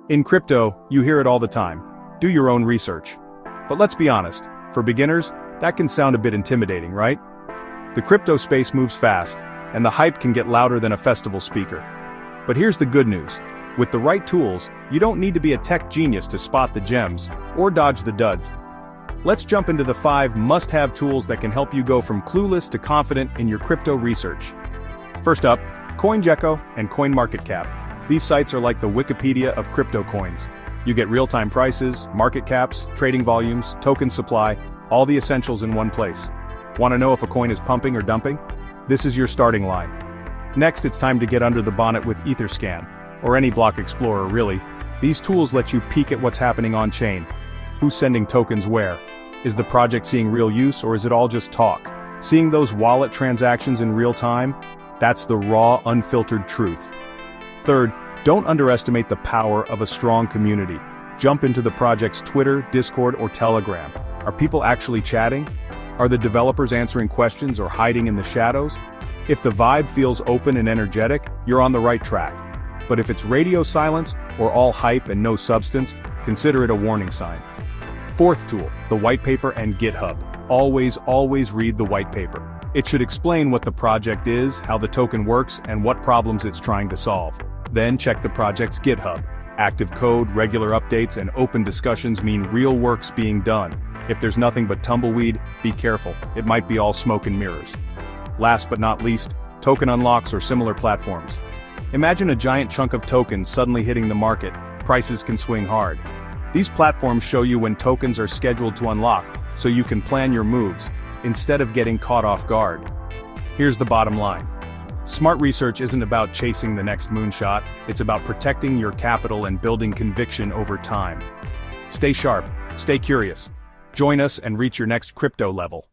In crypto, you hear it all the time. Do your own research. But let's be honest, for beginners, that can sound a bit intimidating, right? The crypto space moves fast, and the hype can get louder than a festival speaker. But here's the good news. With the right tools, you don't need to be a tech genius to spot the gems, or dodge the duds. Let's jump into the 5 must-have tools that can help you go from clueless to confident in your crypto research. First up, CoinGecko and CoinMarketCap. These sites are like the Wikipedia of crypto coins. You get real-time prices, market caps, trading volumes, token supply, all the essentials in one place. Want to know if a coin is pumping or dumping? This is your starting line. Next, it's time to get under the bonnet with Etherscan, or any block explorer really. These tools let you peek at what's happening on-chain. Who's sending tokens where? Is the project seeing real use, or is it all just talk? Seeing those wallet transactions in real time? That's the raw, unfiltered truth. Third, don't underestimate the power of a strong community. Jump into the project's Twitter, Discord, or Telegram. Are people actually chatting? Are the developers answering questions or hiding in the shadows? If the vibe feels open and energetic, you're on the right track. But if it's radio silence, or all hype and no substance, consider it a warning sign. Fourth tool, the Whitepaper and GitHub. Always read the whitepaper. It should explain what the project is, how the token works, and what problems it's trying to solve. Then check the project's GitHub. Active code, regular updates, and open discussions mean real work's being done. If there's nothing but tumbleweed, be careful, it might be all smoke and mirrors. Last but not least, token unlocks or similar platforms. Imagine a giant chunk of tokens suddenly hitting the market. Prices can swing hard. These platforms show you when tokens are scheduled to unlock, so you can plan your moves, instead of getting caught off guard. Here's the bottom line. Smart research isn't about chasing the next moonshot, it's about protecting your capital and building conviction over time. Stay sharp, stay curious. Join us and reach your next crypto level.